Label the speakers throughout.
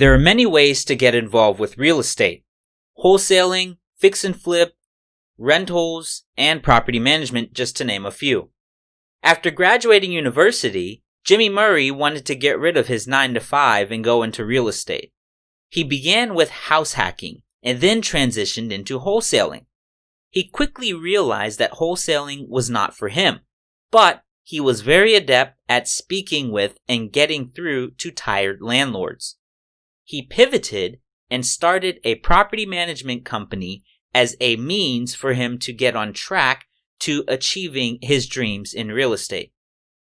Speaker 1: There are many ways to get involved with real estate: wholesaling, fix and flip, rentals, and property management, just to name a few. After graduating university, Jimmy Murray wanted to get rid of his 9-to-5 and go into real estate. He began with house hacking and then transitioned into wholesaling. He quickly realized that wholesaling was not for him, but he was very adept at speaking with and getting through to tired landlords. He pivoted and started a property management company as a means for him to get on track to achieving his dreams in real estate.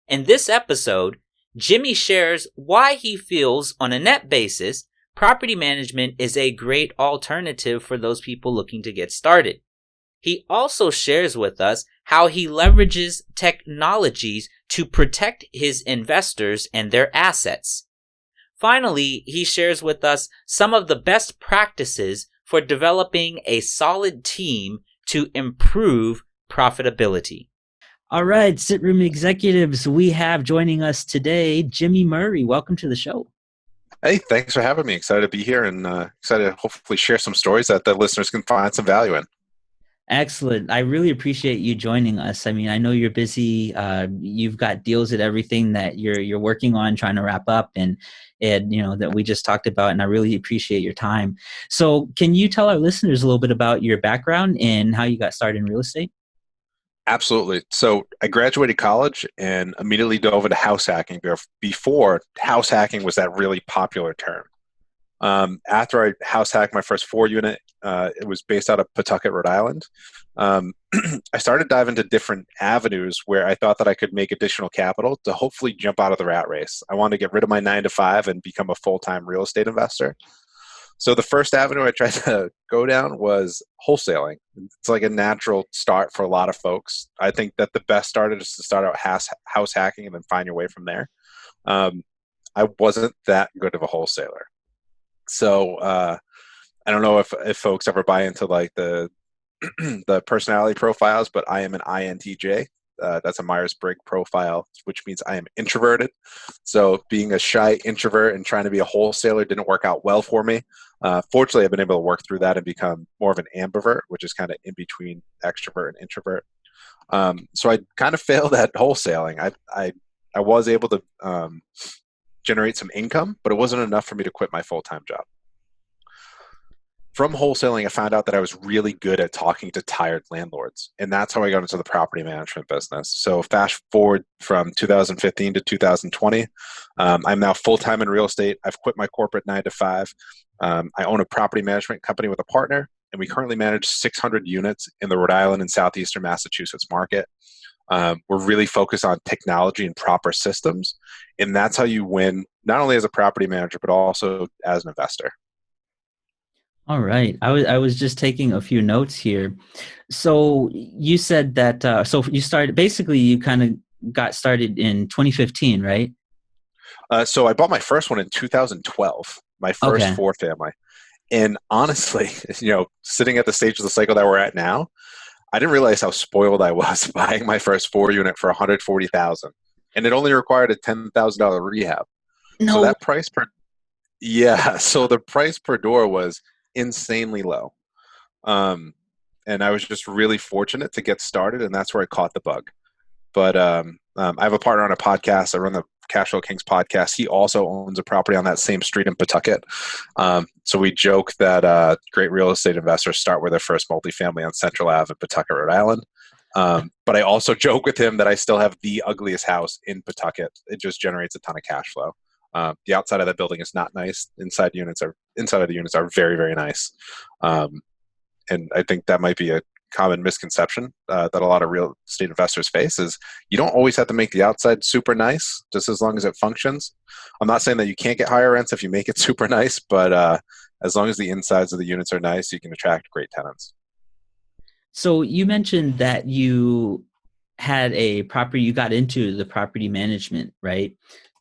Speaker 1: In this episode, Jimmy shares why he feels on a net basis property management is a great alternative for those people looking to get started. He also shares with us how he leverages technologies to protect his investors and their assets. Finally, he shares with us some of the best practices for developing a solid team to improve profitability.
Speaker 2: All right, Sit Room Executives, we have joining us today Jimmy Murray. Welcome to the show.
Speaker 3: Hey, thanks for having me. Excited to be here and excited to hopefully share some stories that the listeners can find some value in.
Speaker 2: Excellent. I really appreciate you joining us. I mean, I know you're busy. You've got deals at everything that you're working on, trying to wrap up, and that we just talked about. And I really appreciate your time. So, can you tell our listeners a little bit about your background and how you got started in real estate?
Speaker 3: Absolutely. So I graduated college and immediately dove into house hacking. Before, house hacking was that really popular term. After I house hacked my first 4-unit, it was based out of Pawtucket, Rhode Island. I started diving into different avenues where I thought that I could make additional capital to hopefully jump out of the rat race. I wanted to get rid of my 9-to-5 and become a full-time real estate investor. So the first avenue I tried to go down was wholesaling. It's like a natural start for a lot of folks. I think that the best start is to start out house hacking and then find your way from there. I wasn't that good of a wholesaler. So I don't know if folks ever buy into like the the personality profiles, but I am an INTJ. That's a Myers-Briggs profile, which means I am introverted. So being a shy introvert and trying to be a wholesaler didn't work out well for me. Fortunately, I've been able to work through that and become more of an ambivert, which is kind of in between extrovert and introvert. So I kind of failed at wholesaling. I was able to generate some income, but it wasn't enough for me to quit my full-time job. From wholesaling, I found out that I was really good at talking to tired landlords, and that's how I got into the property management business. So fast forward from 2015 to 2020, I'm now full-time in real estate. I've quit my corporate 9-to-5. I own a property management company with a partner, and we currently manage 600 units in the Rhode Island and southeastern Massachusetts market. We're really focused on technology and proper systems, and that's how you win, not only as a property manager, but also as an investor.
Speaker 2: All right. I was just taking a few notes here. So you said that, so you started, basically you kind of got started in 2015, right?
Speaker 3: So I bought my first one in 2012, my first
Speaker 2: Okay.
Speaker 3: 4-family. And honestly, sitting at the stage of the cycle that we're at now, I didn't realize how spoiled I was buying my first 4-unit for $140,000, and it only required a $10,000 rehab.
Speaker 2: No.
Speaker 3: So that price so the price per door was insanely low. And I was just really fortunate to get started, and that's where I caught the bug. But I have a partner on a podcast. I run the Cash Flow Kings podcast. He also owns a property on that same street in Pawtucket. So we joke that great real estate investors start with their first multifamily on Central Ave in Pawtucket, Rhode Island. But I also joke with him that I still have the ugliest house in Pawtucket. It just generates a ton of cash flow. The outside of that building is not nice. Inside of the units are very, very nice. And I think that might be a common misconception that a lot of real estate investors face is you don't always have to make the outside super nice, just as long as it functions. I'm not saying that you can't get higher rents if you make it super nice, but as long as the insides of the units are nice, you can attract great tenants.
Speaker 2: So you mentioned that you had a property, you got into the property management, right?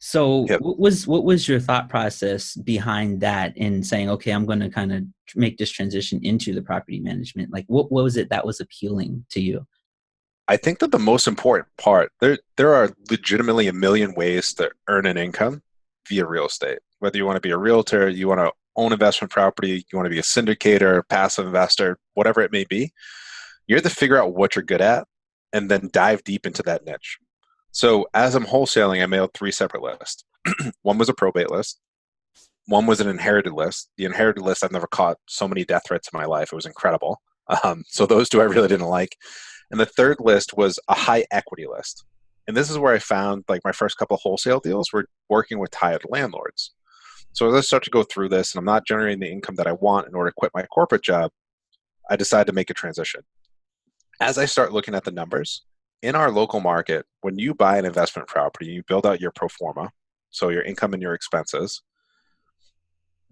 Speaker 2: So
Speaker 3: Yep.
Speaker 2: what was your thought process behind that in saying, okay, I'm going to kind of make this transition into the property management? Like what was it that was appealing to you?
Speaker 3: I think that the most important part, there are legitimately a million ways to earn an income. via real estate. Whether you want to be a realtor, you want to own investment property, you want to be a syndicator, passive investor, whatever it may be, you have to figure out what you're good at and then dive deep into that niche. So as I'm wholesaling, I mailed 3 separate lists. One was a probate list. One was an inherited list. The inherited list, I've never caught so many death threats in my life. It was incredible. So those 2 I really didn't like. And the third list was a high equity list. And this is where I found like my first couple of wholesale deals were working with tired landlords. So as I start to go through this and I'm not generating the income that I want in order to quit my corporate job, I decided to make a transition. As I start looking at the numbers, in our local market, when you buy an investment property, you build out your pro forma, so your income and your expenses,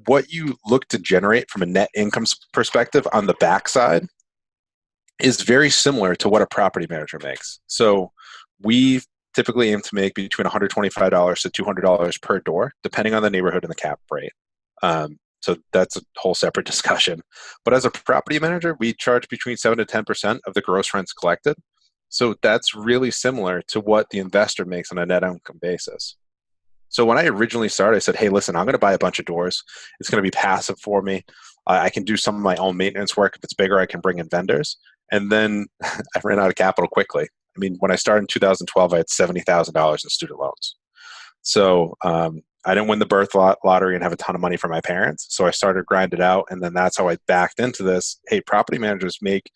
Speaker 3: what you look to generate from a net income perspective on the backside is very similar to what a property manager makes. So we typically aim to make between $125 to $200 per door, depending on the neighborhood and the cap rate. So that's a whole separate discussion. But as a property manager, we charge between 7 to 10% of the gross rents collected. So that's really similar to what the investor makes on a net income basis. So when I originally started, I said, hey, listen, I'm going to buy a bunch of doors. It's going to be passive for me. I can do some of my own maintenance work. If it's bigger, I can bring in vendors. And then I ran out of capital quickly. I mean, when I started in 2012, I had $70,000 in student loans. So I didn't win the birth lottery and have a ton of money from my parents. So I started grinding it out. And then that's how I backed into this. Hey, property managers make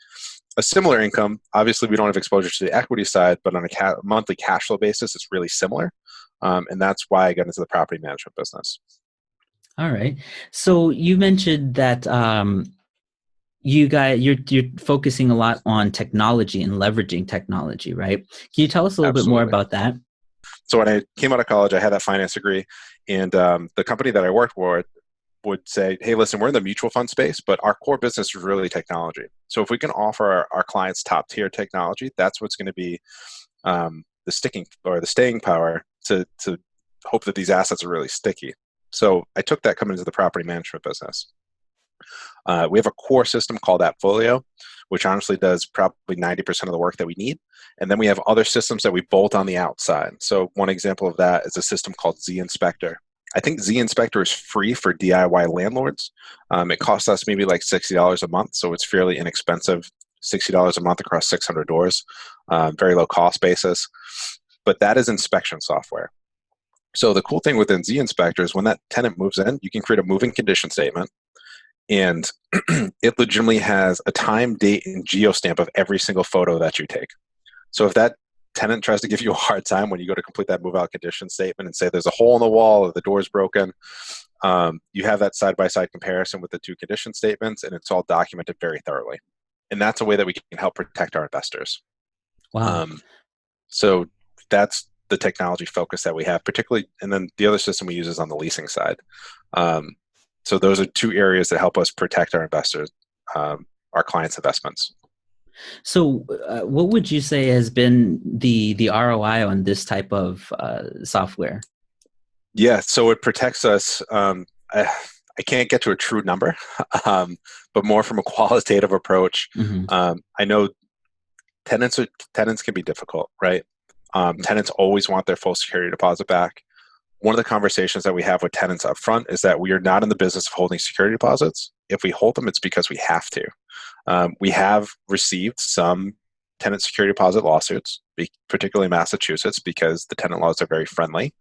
Speaker 3: a similar income. Obviously, we don't have exposure to the equity side, but on a monthly cash flow basis, it's really similar. And that's why I got into the property management business.
Speaker 2: All right. So you mentioned that you're focusing a lot on technology and leveraging technology, right? Can you tell us a little bit more about that?
Speaker 3: So when I came out of college, I had that finance degree, and the company that I worked for would say, hey, listen, we're in the mutual fund space, but our core business is really technology. So if we can offer our clients top tier technology, that's what's going to be the staying power to hope that these assets are really sticky. So I took that coming into the property management business. We have a core system called Appfolio, which honestly does probably 90% of the work that we need. And then we have other systems that we bolt on the outside. So one example of that is a system called Z Inspector. I think Z Inspector is free for DIY landlords. It costs us maybe like $60 a month, so it's fairly inexpensive, $60 a month across 600 doors, very low cost basis. But that is inspection software. So the cool thing within Z Inspector is when that tenant moves in, you can create a moving condition statement, and it legitimately has a time, date, and geostamp of every single photo that you take. So if that tenant tries to give you a hard time when you go to complete that move out condition statement and say there's a hole in the wall or the door's broken, you have that side-by-side comparison with the 2 condition statements, and it's all documented very thoroughly. And that's a way that we can help protect our investors.
Speaker 2: Wow.
Speaker 3: So that's the technology focus that we have, particularly, and then the other system we use is on the leasing side. So those are 2 areas that help us protect our investors, our clients' investments.
Speaker 2: So what would you say has been the ROI on this type of software?
Speaker 3: Yeah, so it protects us. I can't get to a true number, but more from a qualitative approach.
Speaker 2: Mm-hmm.
Speaker 3: I know tenants can be difficult, right? Tenants always want their full security deposit back. One of the conversations that we have with tenants up front is that we are not in the business of holding security deposits. If we hold them, it's because we have to. We have received some tenant security deposit lawsuits, particularly in Massachusetts, because the tenant laws are very friendly.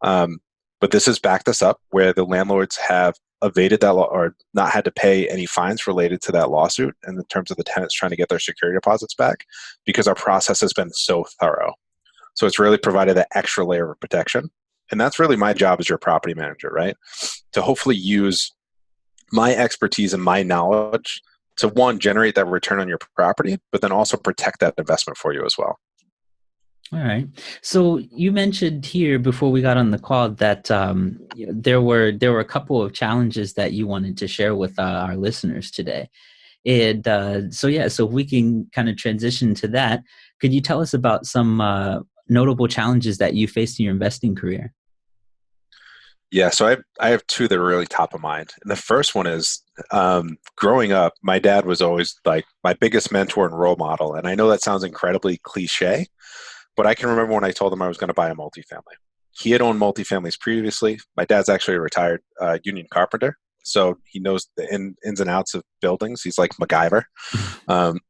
Speaker 3: But this has backed us up where the landlords have evaded that law or not had to pay any fines related to that lawsuit in terms of the tenants trying to get their security deposits back, because our process has been so thorough. So it's really provided that extra layer of protection. And that's really my job as your property manager, right? To hopefully use my expertise and my knowledge to, one, generate that return on your property, but then also protect that investment for you as well.
Speaker 2: All right. So you mentioned here before we got on the call that there were a couple of challenges that you wanted to share with our listeners today. And so if we can kind of transition to that, could you tell us about some notable challenges that you faced in your investing career?
Speaker 3: Yeah, so I have 2 that are really top of mind. And the first one is growing up, my dad was always like my biggest mentor and role model. And I know that sounds incredibly cliche, but I can remember when I told him I was going to buy a multifamily. He had owned multifamilies previously. My dad's actually a retired union carpenter, so he knows the ins and outs of buildings. He's like MacGyver. Um,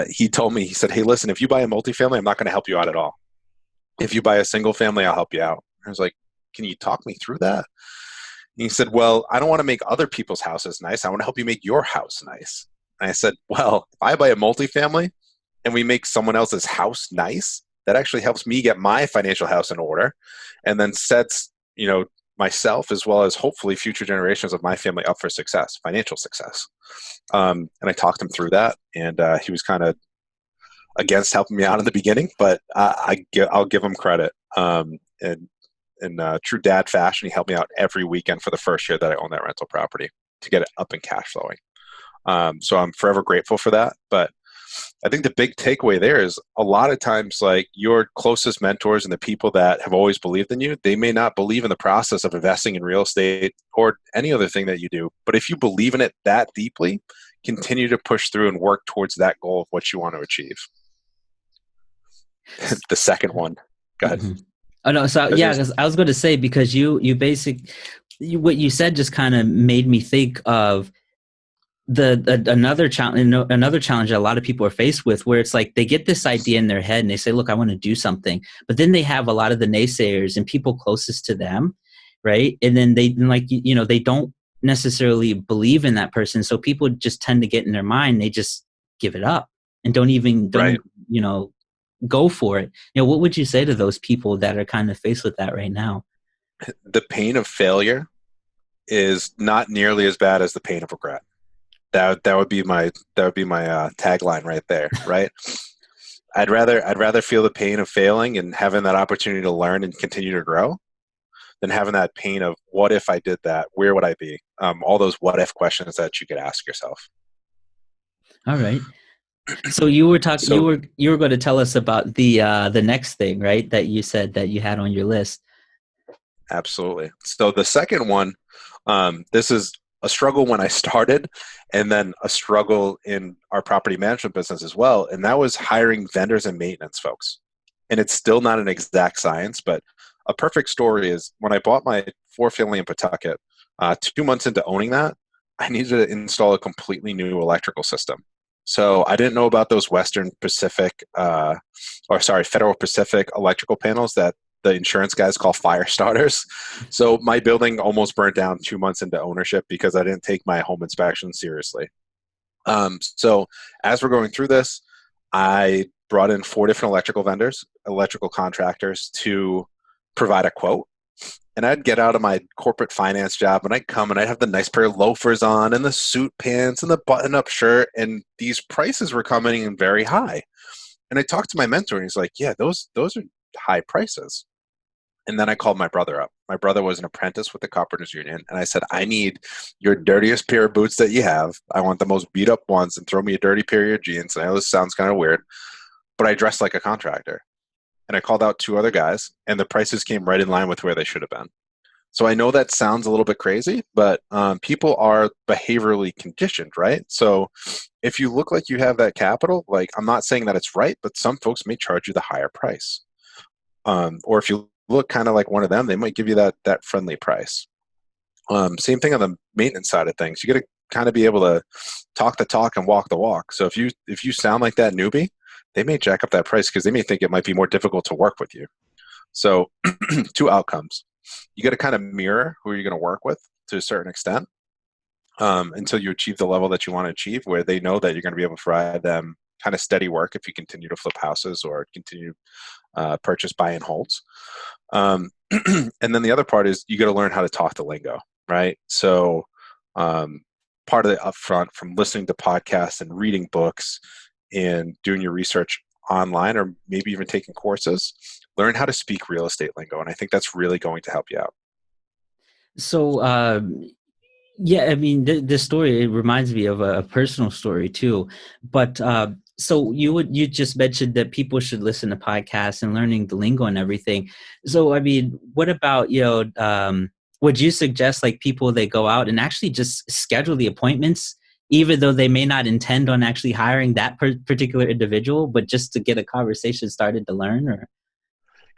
Speaker 3: he told me, he said, hey, listen, if you buy a multifamily, I'm not going to help you out at all. If you buy a single family, I'll help you out. I was like, can you talk me through that? And he said, well, I don't want to make other people's houses nice. I want to help you make your house nice. And I said, well, if I buy a multifamily and we make someone else's house nice, that actually helps me get my financial house in order, and then sets, myself as well as hopefully future generations of my family up for success, financial success. And I talked him through that, and he was kind of against helping me out in the beginning, but I'll give him credit. In true dad fashion, he helped me out every weekend for the first year that I owned that rental property to get it up and cash flowing. So I'm forever grateful for that. But I think the big takeaway there is a lot of times, like, your closest mentors and the people that have always believed in you, they may not believe in the process of investing in real estate or any other thing that you do. But if you believe in it that deeply, continue to push through and work towards that goal of what you want to achieve. The second one. Go ahead.
Speaker 2: Mm-hmm. Oh no, so yeah, 'cause I was going to say, because what you said just kind of made me think of another challenge that a lot of people are faced with, where it's like they get this idea in their head and they say, look, I want to do something, but then they have a lot of the naysayers and people closest to them, right? And then they don't necessarily believe in that person, so people just tend to get in their mind, they just give it up and don't go for it. What would you say to those people that are kind of faced with that right now?
Speaker 3: The pain of failure is not nearly as bad as the pain of regret. That would be my tagline right there, right? I'd rather feel the pain of failing and having that opportunity to learn and continue to grow than having that pain of, what if I did that? Where would I be? All those what if questions that you could ask yourself.
Speaker 2: All right. So you were talking. You were going to tell us about the next thing, right? That you said that you had on your list.
Speaker 3: Absolutely. So the second one, this is a struggle when I started, and then a struggle in our property management business as well. And that was hiring vendors and maintenance folks. And it's still not an exact science, but a perfect story is when I bought my 4-family in Pawtucket, 2 months into owning that, I needed to install a completely new electrical system. So I didn't know about those Federal Pacific electrical panels that the insurance guys call fire starters. So my building almost burnt down 2 months into ownership because I didn't take my home inspection seriously. So as we're going through this, I brought in 4 different electrical contractors to provide a quote. And I'd get out of my corporate finance job and I'd come and I'd have the nice pair of loafers on and the suit pants and the button-up shirt, and these prices were coming in very high. And I talked to my mentor and he's like, yeah, those are high prices. And then I called my brother up. My brother was an apprentice with the Carpenters Union. And I said, I need your dirtiest pair of boots that you have. I want the most beat up ones, and throw me a dirty pair of your jeans. And I know this sounds kind of weird, but I dressed like a contractor. And I called out 2 other guys, and the prices came right in line with where they should have been. So I know that sounds a little bit crazy, but people are behaviorally conditioned, right? So if you look like you have that capital, like, I'm not saying that it's right, but some folks may charge you the higher price. Or if you look kind of like one of them, they might give you that friendly price. Same thing on the maintenance side of things. You got to kind of be able to talk the talk and walk the walk. So if you sound like that newbie, they may jack up that price because they may think it might be more difficult to work with you. So 2 outcomes. You got to kind of mirror who you're going to work with to a certain extent until you achieve the level that you want to achieve, where they know that you're going to be able to provide them kind of steady work if you continue to flip houses or continue purchase, buy, and holds. And then the other part is you got to learn how to talk the lingo, right? So part of the upfront, from listening to podcasts and reading books and doing your research online, or maybe even taking courses, learn how to speak real estate lingo. And I think that's really going to help you out.
Speaker 2: So, yeah, I mean, this story, it reminds me of a personal story too. But so you just mentioned that people should listen to podcasts and learning the lingo and everything. So, I mean, what about, would you suggest like people, they go out and actually just schedule the appointments, even though they may not intend on actually hiring that particular individual, but just to get a conversation started to learn? Or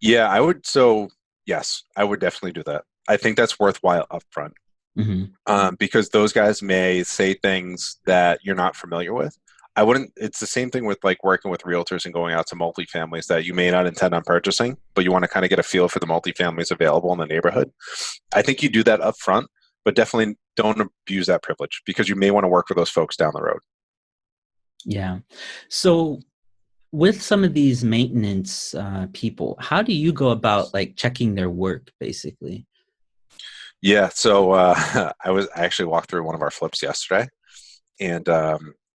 Speaker 3: yeah, I would. So Yes, I would definitely do that. I think that's worthwhile upfront.
Speaker 2: Hmm.
Speaker 3: Because those guys may say things that you're not familiar with. I wouldn't. It's the same thing with like working with realtors and going out to multifamilies that you may not intend on purchasing, but you want to kind of get a feel for the multifamilies available in the neighborhood. I think you do that up front, but definitely don't abuse that privilege because you may want to work with those folks down the road.
Speaker 2: Yeah. So with some of these maintenance people, how do you go about like checking their work, basically?
Speaker 3: Yeah. So I actually walked through one of our flips yesterday, and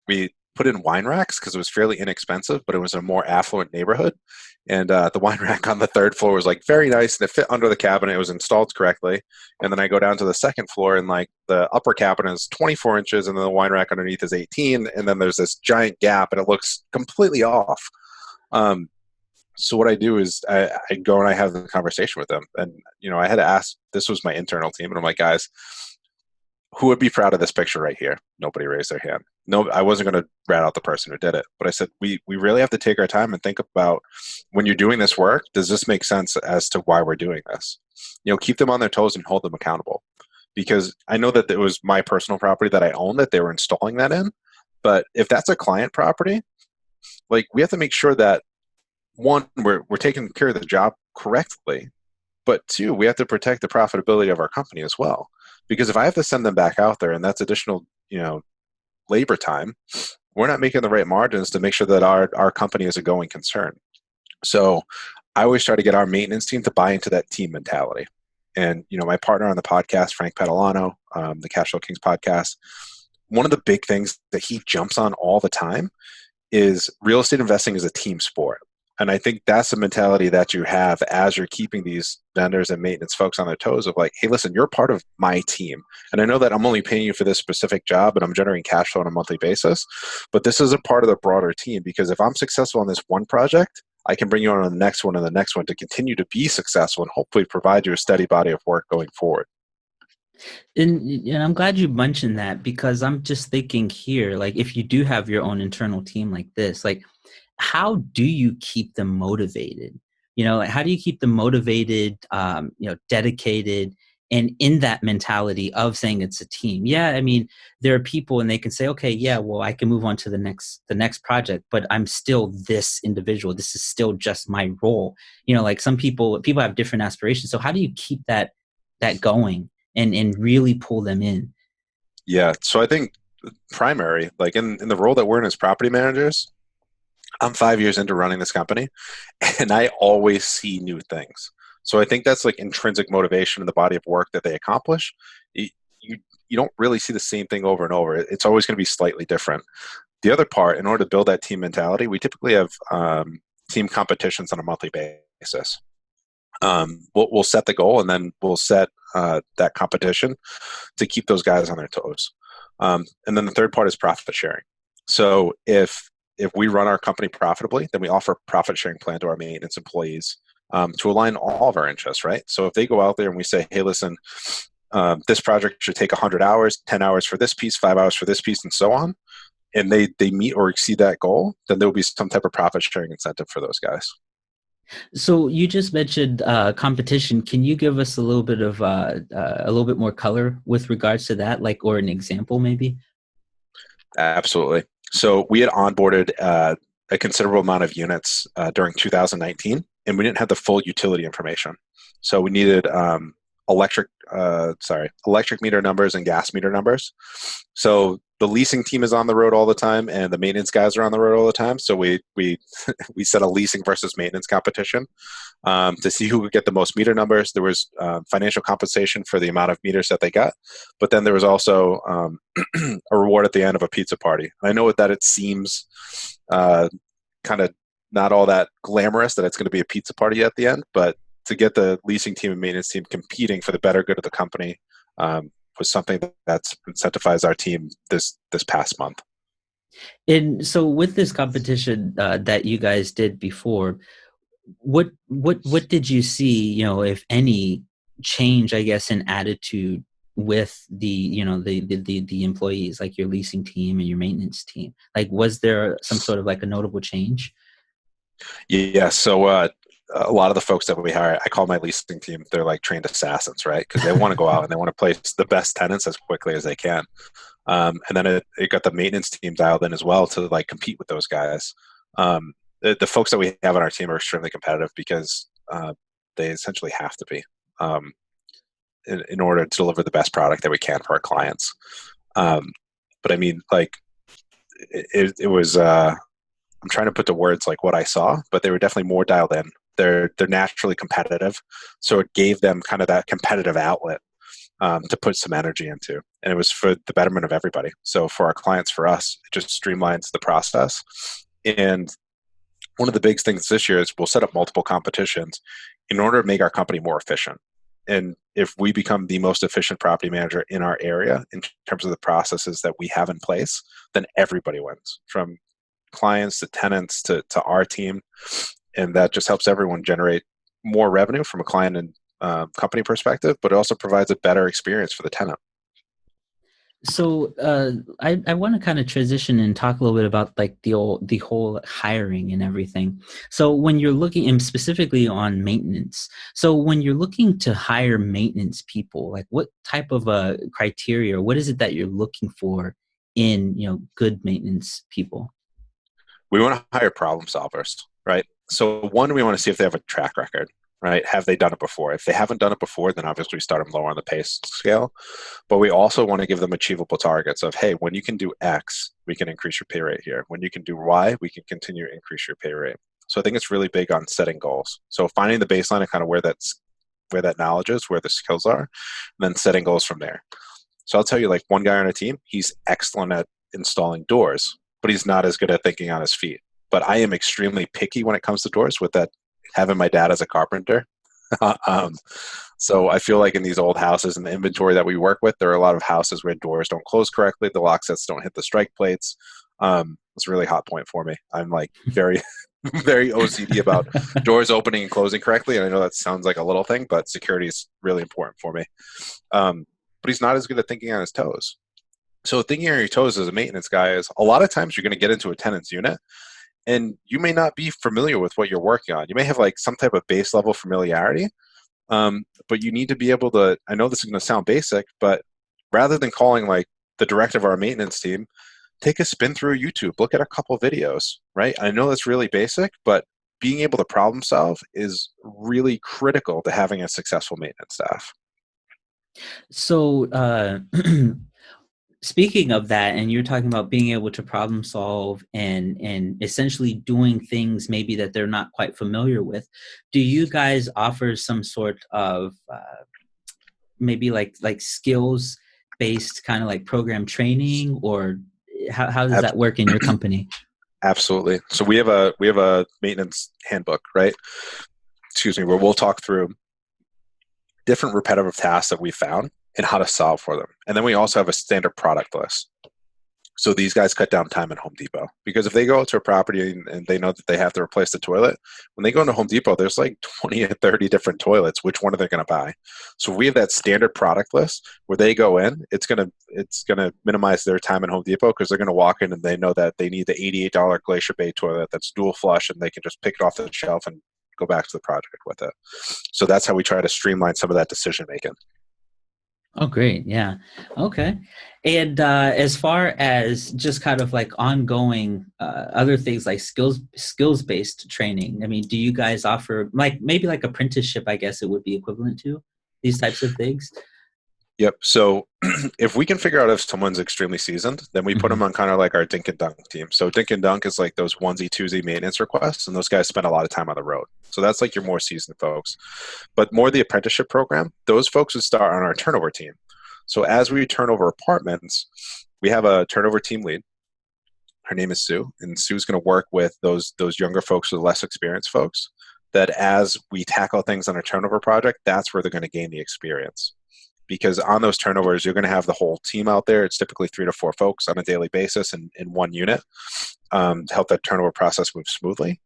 Speaker 3: we put in wine racks because it was fairly inexpensive, but it was a more affluent neighborhood. And the wine rack on the third floor was like very nice and it fit under the cabinet. It was installed correctly. And then I go down to the second floor and like the upper cabinet is 24 inches and then the wine rack underneath is 18. And then there's this giant gap and it looks completely off. Um, so what I do is I go and I have the conversation with them. And, I had to ask, this was my internal team. And I'm like, guys, who would be proud of this picture right here? Nobody raised their hand. No, I wasn't going to rat out the person who did it, but I said, we really have to take our time and think about when you're doing this work, does this make sense as to why we're doing this? Keep them on their toes and hold them accountable. Because I know that it was my personal property that I own that they were installing that in. But if that's a client property, like we have to make sure that one, we're taking care of the job correctly, but two, we have to protect the profitability of our company as well. Because if I have to send them back out there and that's additional, labor time, we're not making the right margins to make sure that our company is a going concern. So I always try to get our maintenance team to buy into that team mentality. And, my partner on the podcast, Frank Padalano, the Cash Flow Kings podcast, one of the big things that he jumps on all the time is real estate investing is a team sport. And I think that's the mentality that you have as you're keeping these vendors and maintenance folks on their toes of like, hey, listen, you're part of my team. And I know that I'm only paying you for this specific job and I'm generating cash flow on a monthly basis, but this is a part of the broader team because if I'm successful on this one project, I can bring you on the next one and the next one to continue to be successful and hopefully provide you a steady body of work going forward.
Speaker 2: And I'm glad you mentioned that because I'm just thinking here, like if you do have your own internal team like this, like how do you keep them motivated? Like, how do you keep them motivated, dedicated, and in that mentality of saying it's a team? Yeah, I mean, there are people and they can say, okay, yeah, well, I can move on to the next project, but I'm still this individual. This is still just my role. Like some people have different aspirations. So how do you keep that going and really pull them in?
Speaker 3: Yeah. So I think primary, like in the role that we're in as property managers, I'm 5 years into running this company and I always see new things. So I think that's like intrinsic motivation in the body of work that they accomplish. You don't really see the same thing over and over. It's always going to be slightly different. The other part, in order to build that team mentality, we typically have team competitions on a monthly basis. We'll set the goal and then we'll set that competition to keep those guys on their toes. And then the third part is profit sharing. So if we run our company profitably, then we offer a profit sharing plan to our maintenance employees to align all of our interests, right? So if they go out there and we say, hey, listen, this project should take 100 hours, 10 hours for this piece, 5 hours for this piece, and so on, and they meet or exceed that goal, then there will be some type of profit sharing incentive for those guys.
Speaker 2: So you just mentioned competition. Can you give us a little bit of a little bit more color with regards to that, like, or an example maybe?
Speaker 3: Absolutely. So we had onboarded a considerable amount of units during 2019, and we didn't have the full utility information. So we needed electric meter numbers and gas meter numbers. So the leasing team is on the road all the time, and the maintenance guys are on the road all the time. So we set a leasing versus maintenance competition to see who could get the most meter numbers. There was financial compensation for the amount of meters that they got, but then there was also a reward at the end of a pizza party. And I know that it seems kind of not all that glamorous that it's going to be a pizza party at the end, but to get the leasing team and maintenance team competing for the better good of the company was something that's incentivized our team this past month.
Speaker 2: And so with this competition that you guys did before, what did you see, if any change, I guess, in attitude with the employees, like your leasing team and your maintenance team? Like, was there some sort of like a notable change?
Speaker 3: Yeah. So a lot of the folks that we hire, I call my leasing team, they're like trained assassins, right? Because they want to go out and they want to place the best tenants as quickly as they can. And then it got the maintenance team dialed in as well to like compete with those guys. The folks that we have on our team are extremely competitive because they essentially have to be in order to deliver the best product that we can for our clients. But I mean, like, it was, I'm trying to put to words like what I saw, but they were definitely more dialed in. They're naturally competitive, so it gave them kind of that competitive outlet to put some energy into, and it was for the betterment of everybody. So for our clients, for us, it just streamlines the process. And one of the big things this year is we'll set up multiple competitions in order to make our company more efficient. And if we become the most efficient property manager in our area in terms of the processes that we have in place, then everybody wins, from clients to tenants to our team. And that just helps everyone generate more revenue from a client and company perspective, but it also provides a better experience for the tenant.
Speaker 2: So I want to kind of transition and talk a little bit about like the whole hiring and everything. So when you're looking, and specifically on maintenance, so when you're looking to hire maintenance people, like what type of criteria, what is it that you're looking for in, you know, good maintenance people?
Speaker 3: We want to hire problem solvers, right? So one, we want to see if they have a track record, right? Have they done it before? If they haven't done it before, then obviously we start them lower on the pay scale. But we also want to give them achievable targets of, hey, when you can do X, we can increase your pay rate here. When you can do Y, we can continue to increase your pay rate. So I think it's really big on setting goals. So finding the baseline and kind of where that knowledge is, where the skills are, and then setting goals from there. So I'll tell you, like, one guy on our team, he's excellent at installing doors, but he's not as good at thinking on his feet. But I am extremely picky when it comes to doors, with that, having my dad as a carpenter. So I feel like in these old houses and the inventory that we work with, there are a lot of houses where doors don't close correctly, the lock sets don't hit the strike plates. It's a really hot point for me. I'm like very, very OCD about doors opening and closing correctly. And I know that sounds like a little thing, but security is really important for me. But he's not as good at thinking on his toes. So thinking on your toes as a maintenance guy is, a lot of times you're going to get into a tenant's unit and you may not be familiar with what you're working on. You may have like some type of base level familiarity, but you need to be able to, I know this is going to sound basic, but rather than calling like the director of our maintenance team, take a spin through YouTube, look at a couple videos, right? I know that's really basic, but being able to problem solve is really critical to having a successful maintenance staff.
Speaker 2: So speaking of that, and you're talking about being able to problem solve and essentially doing things maybe that they're not quite familiar with, do you guys offer some sort of maybe like skills based kind of like program training, or how does that work in your company?
Speaker 3: Absolutely. So we have a maintenance handbook, right? Excuse me, where we'll talk through different repetitive tasks that we found and how to solve for them. And then we also have a standard product list. So these guys cut down time at Home Depot, because if they go out to a property and they know that they have to replace the toilet, when they go into Home Depot, there's like 20 or 30 different toilets. Which one are they going to buy? So we have that standard product list where they go in. It's going to minimize their time at Home Depot, because they're going to walk in and they know that they need the $88 Glacier Bay toilet that's dual flush, and they can just pick it off the shelf and go back to the project with it. So that's how we try to streamline some of that decision making.
Speaker 2: Oh, great. Yeah. Okay. And as far as just kind of like ongoing other things like skills-based training, I mean, do you guys offer like maybe like apprenticeship, I guess it would be equivalent to these types of things?
Speaker 3: Yep. So if we can figure out if someone's extremely seasoned, then we put them on kind of like our Dink and Dunk team. So Dink and Dunk is like those onesie, twosie maintenance requests, and those guys spend a lot of time on the road. So that's like your more seasoned folks. But more the apprenticeship program, those folks would start on our turnover team. So as we turn over apartments, we have a turnover team lead. Her name is Sue, and Sue's going to work with those younger folks, with less experienced folks, that as we tackle things on a turnover project, that's where they're going to gain the experience. Because on those turnovers, you're going to have the whole team out there. It's typically 3 to 4 folks on a daily basis in one unit to help that turnover process move smoothly.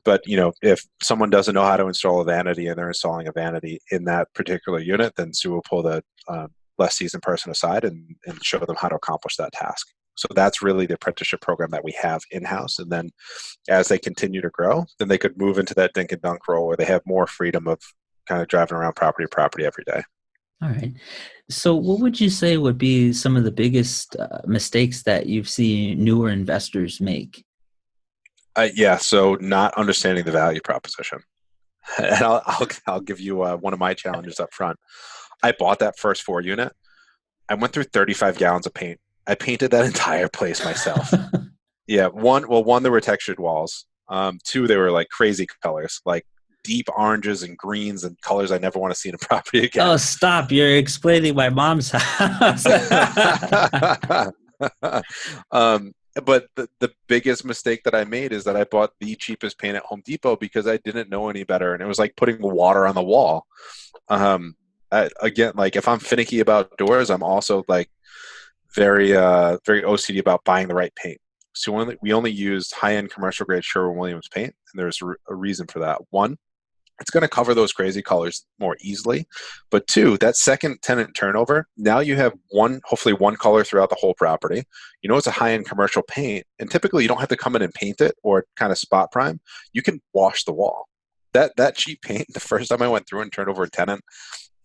Speaker 3: But, you know, if someone doesn't know how to install a vanity and they're installing a vanity in that particular unit, then Sue will pull the less seasoned person aside and show them how to accomplish that task. So that's really the apprenticeship program that we have in-house. And then as they continue to grow, then they could move into that dink and dunk role where they have more freedom of kind of driving around property to property every day.
Speaker 2: All right. So what would you say would be some of the biggest mistakes that you've seen newer investors make?
Speaker 3: Yeah, so not understanding the value proposition. And I'll give you one of my challenges up front. I bought that first 4 unit. I went through 35 gallons of paint. I painted that entire place myself. Yeah, one, there were textured walls. 2, they were like crazy colors, like deep oranges and greens and colors I never want to see in a property again.
Speaker 2: Oh, stop. You're explaining my mom's house.
Speaker 3: But the biggest mistake that I made is that I bought the cheapest paint at Home Depot because I didn't know any better. And it was like putting water on the wall. Again, like if I'm finicky about doors, I'm also like very OCD about buying the right paint. So we only used high-end commercial grade Sherwin-Williams paint. And there's a reason for that. 1, it's going to cover those crazy colors more easily. But 2, that second tenant turnover, now you have hopefully one color throughout the whole property. You know, it's a high-end commercial paint, and typically you don't have to come in and paint it or kind of spot prime. You can wash the wall. That cheap paint, the first time I went through and turned over a tenant,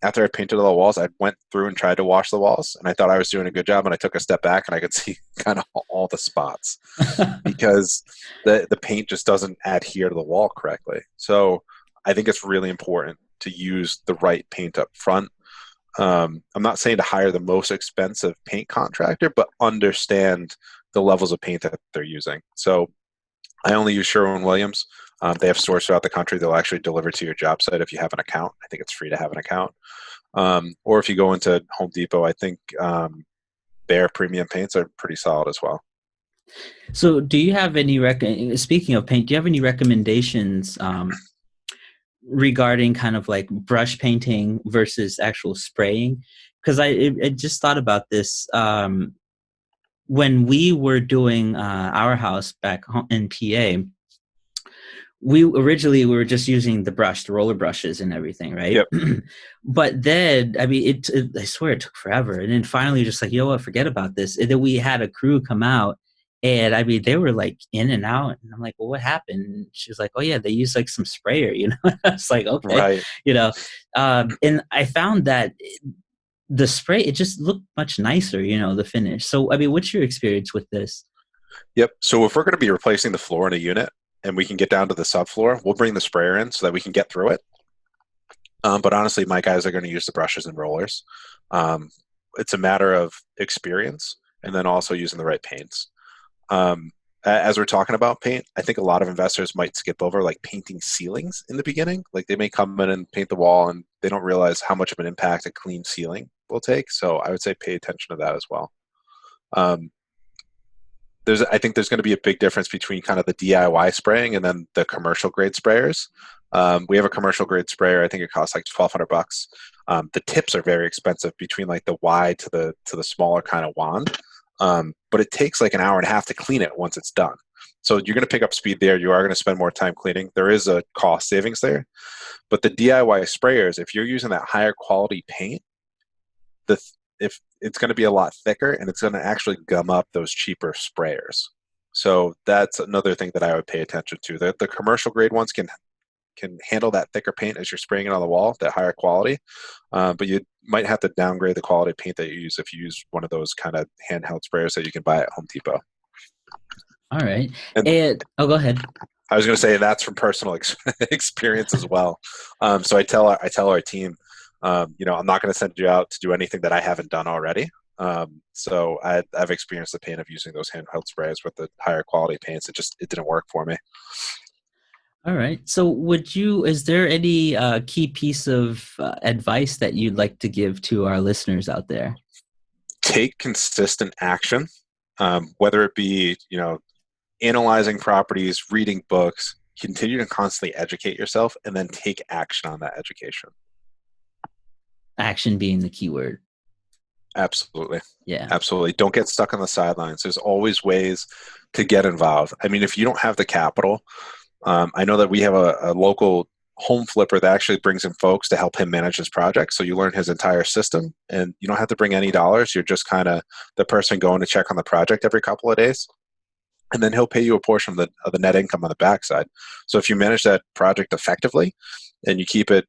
Speaker 3: after I painted all the walls, I went through and tried to wash the walls, and I thought I was doing a good job, and I took a step back and I could see kind of all the spots because the paint just doesn't adhere to the wall correctly. So I think it's really important to use the right paint up front. I'm not saying to hire the most expensive paint contractor, but understand the levels of paint that they're using. So I only use Sherwin-Williams. They have stores throughout the country. They'll actually deliver to your job site if you have an account. I think it's free to have an account. Or if you go into Home Depot, I think their premium paints are pretty solid as well.
Speaker 2: So do you have any, speaking of paint, do you have any recommendations regarding kind of like brush painting versus actual spraying? Because I just thought about this when we were doing our house back in PA. We were just using the roller brushes and everything, right?
Speaker 3: Yep.
Speaker 2: But then, I mean, I swear it took forever. And then finally, just like, you know what, forget about this. And then we had a crew come out, and I mean, they were like in and out. And I'm like, well, what happened? And she was like, oh yeah, they used like some sprayer, you know? I was like, okay,
Speaker 3: right.
Speaker 2: You know? And I found that the spray, it just looked much nicer, you know, the finish. So, I mean, what's your experience with this?
Speaker 3: Yep. So if we're going to be replacing the floor in a unit, and we can get down to the subfloor, we'll bring the sprayer in so that we can get through it. But honestly, my guys are going to use the brushes and rollers. It's a matter of experience and then also using the right paints. As we're talking about paint, I think a lot of investors might skip over like painting ceilings in the beginning. Like they may come in and paint the wall and they don't realize how much of an impact a clean ceiling will take. So I would say pay attention to that as well. I think there's going to be a big difference between kind of the DIY spraying and then the commercial grade sprayers. We have a commercial grade sprayer. I think it costs like $1,200. The tips are very expensive between like the wide to the smaller kind of wand. But it takes like an hour and a half to clean it once it's done. So you're going to pick up speed there. You are going to spend more time cleaning. There is a cost savings there. But the DIY sprayers, if you're using that higher quality paint, if it's going to be a lot thicker and it's going to actually gum up those cheaper sprayers. So that's another thing that I would pay attention to. The commercial grade ones can handle that thicker paint as you're spraying it on the wall, that higher quality. But you might have to downgrade the quality of paint that you use if you use one of those kind of handheld sprayers that you can buy at Home Depot.
Speaker 2: All right. And go ahead.
Speaker 3: I was going to say that's from personal experience as well. So I tell our team, I'm not going to send you out to do anything that I haven't done already. So I've experienced the pain of using those handheld sprays with the higher quality paints. It didn't work for me.
Speaker 2: All right. So is there any key piece of advice that you'd like to give to our listeners out there?
Speaker 3: Take consistent action, whether it be, analyzing properties, reading books, continue to constantly educate yourself, and then take action on that education.
Speaker 2: Action being the key word.
Speaker 3: Absolutely.
Speaker 2: Yeah.
Speaker 3: Absolutely. Don't get stuck on the sidelines. There's always ways to get involved. I mean, if you don't have the capital, I know that we have a local home flipper that actually brings in folks to help him manage his project. So you learn his entire system, and you don't have to bring any dollars. You're just kind of the person going to check on the project every couple of days. And then he'll pay you a portion of the net income on the backside. So if you manage that project effectively and you keep it,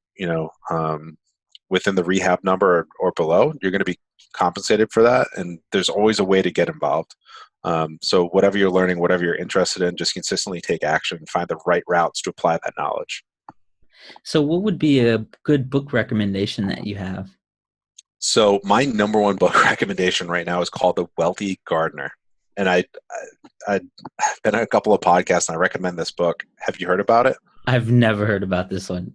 Speaker 3: within the rehab number or below, you're going to be compensated for that. And there's always a way to get involved. So whatever you're learning, whatever you're interested in, just consistently take action and find the right routes to apply that knowledge.
Speaker 2: So what would be a good book recommendation that you have?
Speaker 3: So my number one book recommendation right now is called The Wealthy Gardener. And I've been on a couple of podcasts and I recommend this book. Have you heard about it?
Speaker 2: I've never heard about this one.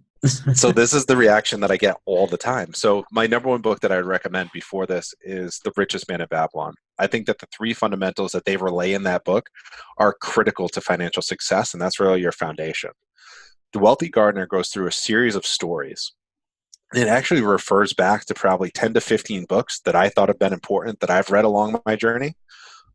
Speaker 3: So this is the reaction that I get all the time. So my number one book that I would recommend before this is The Richest Man in Babylon. I think that the three fundamentals that they relay in that book are critical to financial success, and that's really your foundation. The Wealthy Gardener goes through a series of stories. It actually refers back to probably 10 to 15 books that I thought have been important that I've read along my journey.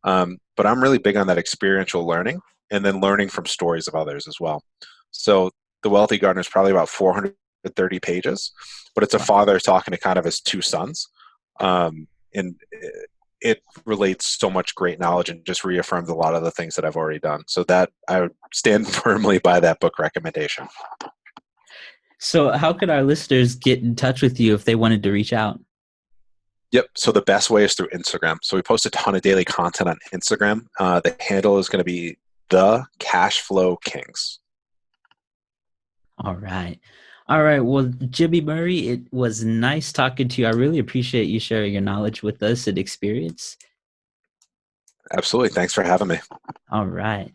Speaker 3: But I'm really big on that experiential learning and then learning from stories of others as well. So The Wealthy Gardener is probably about 430 pages, but it's a father talking to kind of his two sons. And it relates so much great knowledge and just reaffirms a lot of the things that I've already done. So that I would stand firmly by that book recommendation.
Speaker 2: So how could our listeners get in touch with you if they wanted to reach out?
Speaker 3: Yep. So the best way is through Instagram. So we post a ton of daily content on Instagram. The handle is going to be The Cash Flow Kings.
Speaker 2: All right. Well, Jimmy Murray, it was nice talking to you. I really appreciate you sharing your knowledge with us and experience.
Speaker 3: Absolutely. Thanks for having me.
Speaker 2: All right.